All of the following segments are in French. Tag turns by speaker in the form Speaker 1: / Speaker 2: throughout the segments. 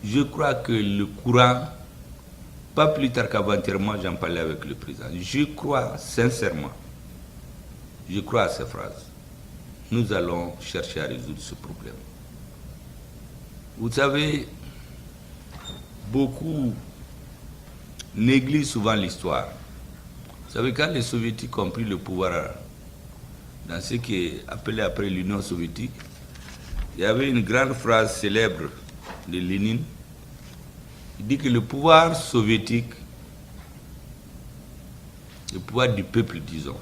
Speaker 1: je crois que le courant, pas plus tard qu'avant-hier, j'en parlais avec le président. Je crois sincèrement, je crois à ces phrases. Nous allons chercher à résoudre ce problème. Vous savez, beaucoup négligent souvent l'histoire. Vous savez, quand les soviétiques ont pris le pouvoir dans ce qui est appelé après l'Union soviétique, il y avait une grande phrase célèbre de Lénine. Il dit que le pouvoir soviétique, le pouvoir du peuple, disons,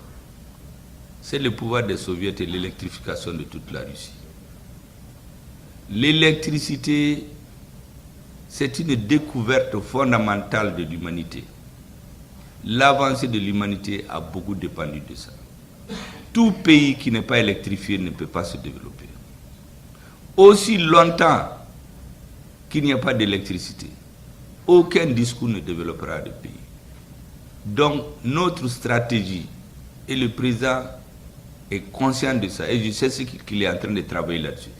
Speaker 1: c'est le pouvoir des soviets et l'électrification de toute la Russie. L'électricité, c'est une découverte fondamentale de l'humanité. L'avancée de l'humanité a beaucoup dépendu de ça. Tout pays qui n'est pas électrifié ne peut pas se développer. Aussi longtemps qu'il n'y a pas d'électricité, aucun discours ne développera le pays. Donc, notre stratégie, et le président est conscient de ça, et je sais ce qu'il est en train de travailler là-dessus,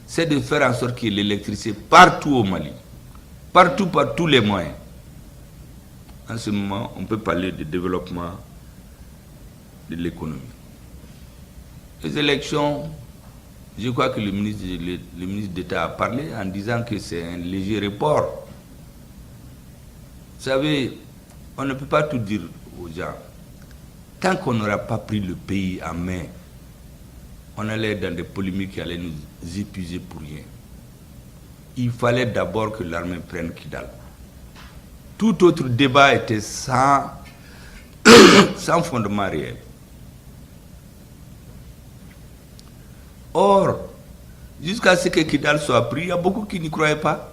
Speaker 1: c'est de faire en sorte qu'il y ait l'électricité partout au Mali, partout, par tous les moyens. En ce moment, on peut parler de développement de l'économie. Les élections, je crois que le ministre d'État a parlé en disant que c'est un léger report. Vous savez, on ne peut pas tout dire aux gens. Tant qu'on n'aura pas pris le pays en main, on allait dans des polémiques qui allaient nous épuiser pour rien. Il fallait d'abord que l'armée prenne Kidal. Tout autre débat était sans fondement réel. Or, jusqu'à ce que Kidal soit pris, il y a beaucoup qui n'y croyaient pas.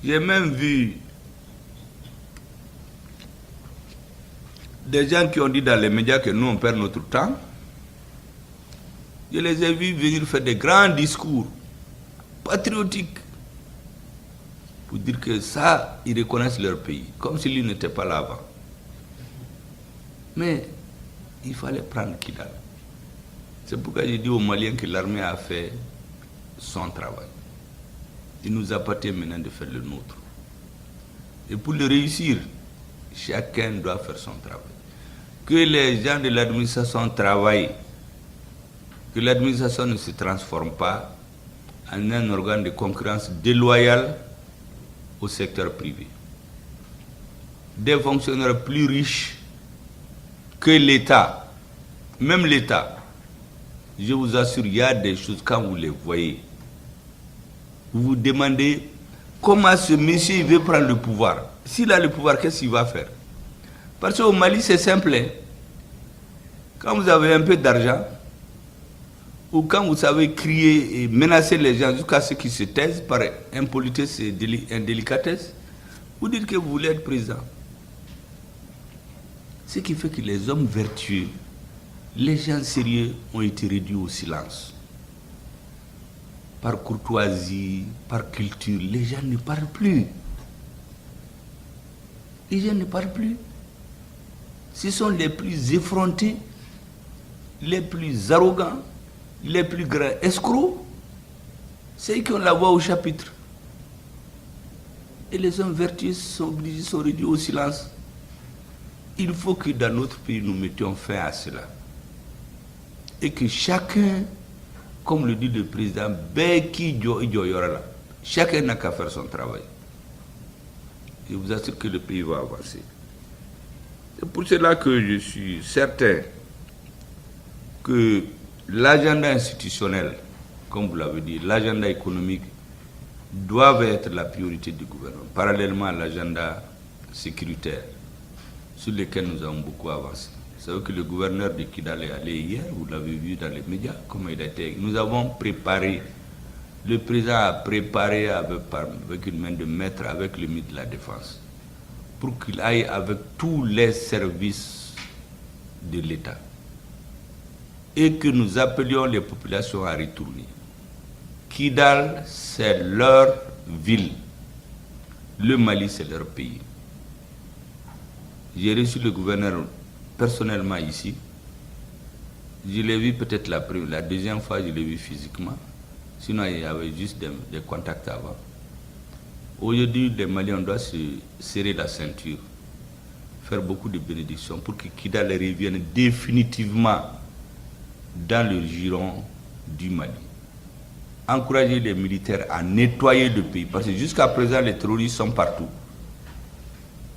Speaker 1: J'ai même vu des gens qui ont dit dans les médias que nous on perd notre temps. Je les ai vus venir faire des grands discours patriotiques pour dire que ça, ils reconnaissent leur pays, comme s'ils n'étaient pas là avant. Mais il fallait prendre Kidal. C'est pourquoi j'ai dit aux Maliens que l'armée a fait son travail. Il nous appartient maintenant de faire le nôtre. Et pour le réussir, chacun doit faire son travail. Que les gens de l'administration travaillent, que l'administration ne se transforme pas en un organe de concurrence déloyal au secteur privé. Des fonctionnaires plus riches que l'État, même l'État, je vous assure, il y a des choses, quand vous les voyez, vous vous demandez comment ce monsieur veut prendre le pouvoir. S'il a le pouvoir, qu'est-ce qu'il va faire? Parce qu'au Mali, c'est simple. Hein? Quand vous avez un peu d'argent, ou quand vous savez crier et menacer les gens jusqu'à ce qu'ils se taisent par impolitesse et indélicatesse, vous dites que vous voulez être président. Ce qui fait que les hommes vertueux, les gens sérieux ont été réduits au silence. Par courtoisie, par culture, les gens ne parlent plus. Les gens ne parlent plus. Ce sont les plus effrontés, les plus arrogants, les plus grands escrocs, ceux qui ont la voix au chapitre. Et les hommes vertueux sont obligés, sont réduits au silence. Il faut que dans notre pays, nous mettions fin à cela. Et que chacun, comme le dit le président, chacun n'a qu'à faire son travail. Je vous assure que le pays va avancer. C'est pour cela que je suis certain que l'agenda institutionnel, comme vous l'avez dit, l'agenda économique doivent être la priorité du gouvernement, parallèlement à l'agenda sécuritaire, sur lequel nous avons beaucoup avancé. Vous savez que le gouverneur de Kidal est allé hier, vous l'avez vu dans les médias, comment il a été. Nous avons préparé, le président a préparé avec une main de maître, avec le ministre de la Défense, pour qu'il aille avec tous les services de l'État et que nous appelions les populations à retourner. Kidal, c'est leur ville. Le Mali, c'est leur pays. J'ai reçu le gouverneur personnellement ici. Je l'ai vu peut-être la deuxième fois, je l'ai vu physiquement. Sinon, il y avait juste des contacts avant. Aujourd'hui, les Maliens doivent se serrer la ceinture, faire beaucoup de bénédictions pour que Kidal revienne définitivement dans le giron du Mali. Encourager les militaires à nettoyer le pays, parce que jusqu'à présent, les terroristes sont partout.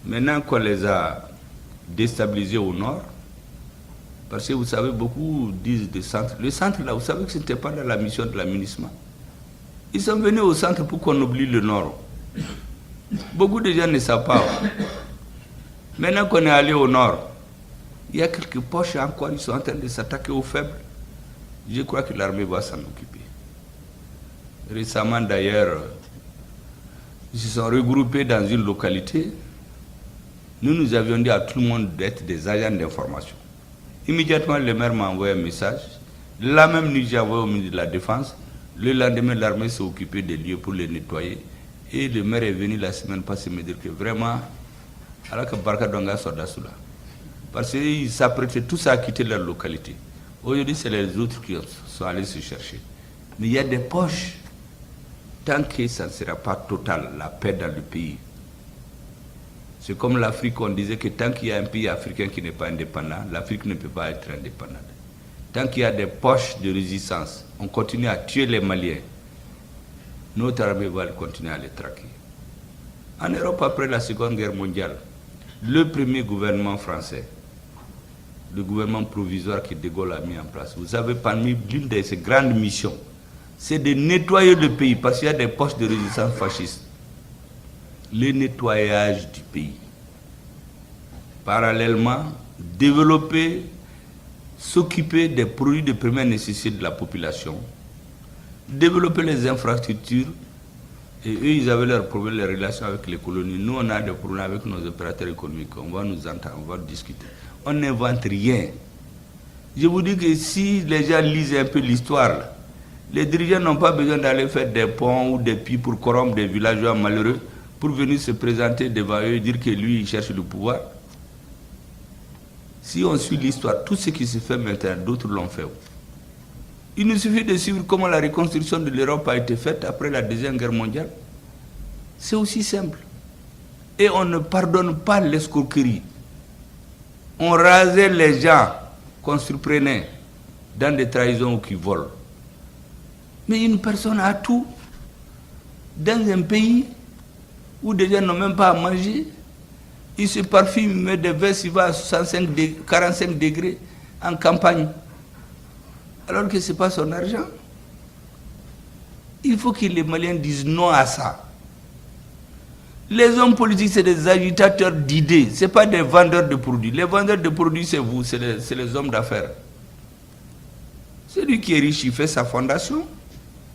Speaker 1: Maintenant qu'on les a déstabilisés au nord, parce que vous savez, beaucoup disent des centres. Le centre, là, vous savez que ce n'était pas dans la mission de l'aménagement. Ils sont venus au centre pour qu'on oublie le nord. Beaucoup de gens ne savent pas. Maintenant qu'on est allé au nord, il y a quelques poches encore, ils sont en train de s'attaquer aux faibles. Je crois que l'armée va s'en occuper. Récemment d'ailleurs, ils se sont regroupés dans une localité. Nous avions dit à tout le monde d'être des agents d'information. Immédiatement, le maire m'a envoyé un message. La même nuit, j'ai envoyé au ministre de la Défense. Le lendemain, l'armée s'est occupée des lieux pour les nettoyer. Et le maire est venu la semaine passée me dire que vraiment, alors que Barka Donga soit là. Parce qu'ils s'apprêtaient tous à quitter leur localité. Aujourd'hui, c'est les autres qui sont allés se chercher. Mais il y a des poches. Tant que ça ne sera pas total, la paix dans le pays. C'est comme l'Afrique, on disait que tant qu'il y a un pays africain qui n'est pas indépendant, l'Afrique ne peut pas être indépendante. Tant qu'il y a des poches de résistance, on continue à tuer les Maliens. Notre armée va continuer à les traquer. En Europe, après la Seconde Guerre mondiale, le premier gouvernement français, le gouvernement provisoire que De Gaulle a mis en place, vous savez, parmi l'une de ses grandes missions, c'est de nettoyer le pays, parce qu'il y a des poches de résistance fascistes. Le nettoyage du pays. Parallèlement, développer, s'occuper des produits de première nécessité de la population, développer les infrastructures, et eux, ils avaient leurs problèmes, les relations avec les colonies. Nous, on a des problèmes avec nos opérateurs économiques. On va nous entendre, on va discuter. On n'invente rien. Je vous dis que si les gens lisent un peu l'histoire, les dirigeants n'ont pas besoin d'aller faire des ponts ou des puits pour corrompre des villageois malheureux pour venir se présenter devant eux et dire que lui, il cherche le pouvoir. Si on suit l'histoire, tout ce qui se fait maintenant, d'autres l'ont fait. Il nous suffit de suivre comment la reconstruction de l'Europe a été faite après la Deuxième Guerre mondiale. C'est aussi simple. Et on ne pardonne pas l'escroquerie. On rasait les gens qu'on surprenait dans des trahisons ou qui volent. Mais une personne a tout. Dans un pays où des gens n'ont même pas à manger, il se parfume, il met des vestes, il va à 45 degrés en campagne. Alors que ce n'est pas son argent. Il faut que les Maliens disent non à ça. Les hommes politiques, c'est des agitateurs d'idées, ce n'est pas des vendeurs de produits. Les vendeurs de produits, c'est vous, c'est les hommes d'affaires. Celui qui est riche, il fait sa fondation.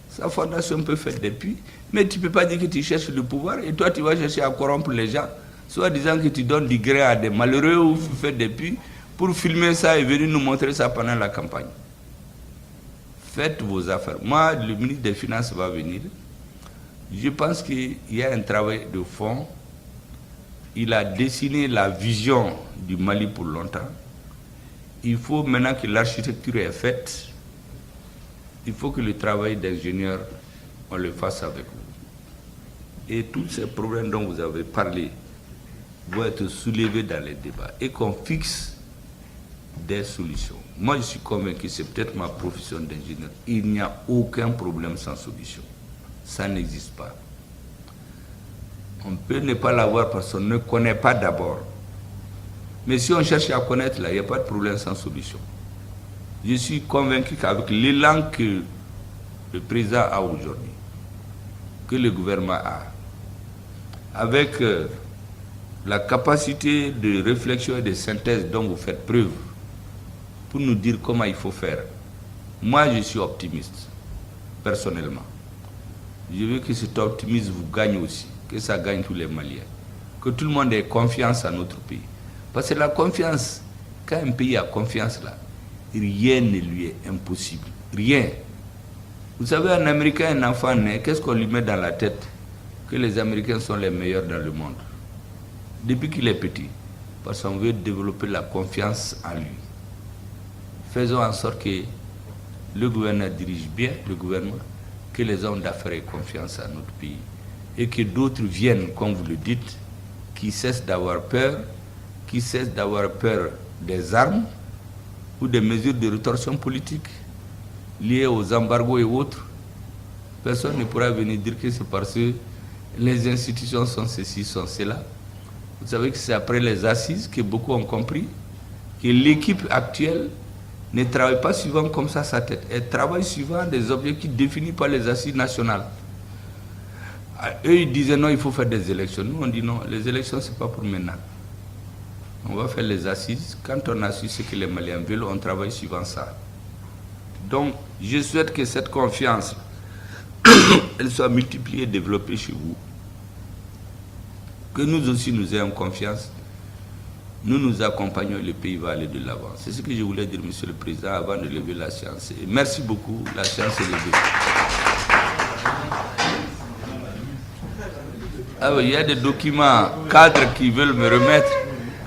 Speaker 1: Sa fondation peut faire des puits, mais tu ne peux pas dire que tu cherches le pouvoir et toi tu vas chercher à corrompre les gens, soit disant que tu donnes du grain à des malheureux ou tu fais des puits pour filmer ça et venir nous montrer ça pendant la campagne. Faites vos affaires. Moi, le ministre des Finances va venir. Je pense qu'il y a un travail de fond. Il a dessiné la vision du Mali pour longtemps. Il faut maintenant que l'architecture est faite. Il faut que le travail d'ingénieur, on le fasse avec vous. Et tous ces problèmes dont vous avez parlé vont être soulevés dans les débats et qu'on fixe des solutions. Moi, je suis convaincu, c'est peut-être ma profession d'ingénieur, il n'y a aucun problème sans solution. Ça n'existe pas. On peut ne pas l'avoir parce qu'on ne connaît pas d'abord. Mais si on cherche à connaître, là, il n'y a pas de problème sans solution. Je suis convaincu qu'avec l'élan que le président a aujourd'hui, que le gouvernement a, avec la capacité de réflexion et de synthèse dont vous faites preuve pour nous dire comment il faut faire, moi je suis optimiste, personnellement. Je veux que cet optimisme vous gagne aussi, que ça gagne tous les Maliens, que tout le monde ait confiance à notre pays. Parce que la confiance, quand un pays a confiance là, rien ne lui est impossible. Rien. Vous savez, un Américain, un enfant né, qu'est-ce qu'on lui met dans la tête? Que les Américains sont les meilleurs dans le monde. Depuis qu'il est petit. Parce qu'on veut développer la confiance en lui. Faisons en sorte que le gouverneur dirige bien le gouvernement, que les hommes d'affaires aient confiance à notre pays. et que d'autres viennent, comme vous le dites, qui cessent d'avoir peur des armes ou des mesures de rétorsion politique liées aux embargos et autres. Personne ne pourra venir dire que c'est parce que les institutions sont ceci, sont cela. Vous savez que c'est après les assises que beaucoup ont compris que l'équipe actuelle ne travaille pas suivant comme ça sa tête. Elle travaille suivant des objectifs définis par les assises nationales. Eux, ils disaient non, il faut faire des élections. Nous, on dit non, les élections, ce n'est pas pour maintenant. On va faire les assises. Quand on a su ce que les Maliens veulent, on travaille suivant ça. Donc, je souhaite que cette confiance, elle soit multipliée et développée chez vous. Que nous aussi, nous ayons confiance. Nous nous accompagnons et le pays va aller de l'avant. C'est ce que je voulais dire, Monsieur le Président, avant de lever la séance. Et merci beaucoup, la séance est levée. Ah oui, il y a des documents cadres qui veulent me remettre.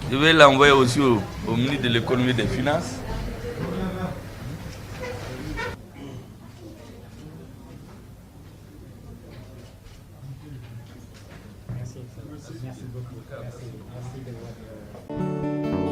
Speaker 1: Je vais l'envoyer aussi au ministre de l'économie et des finances.
Speaker 2: Merci beaucoup. Merci de votre...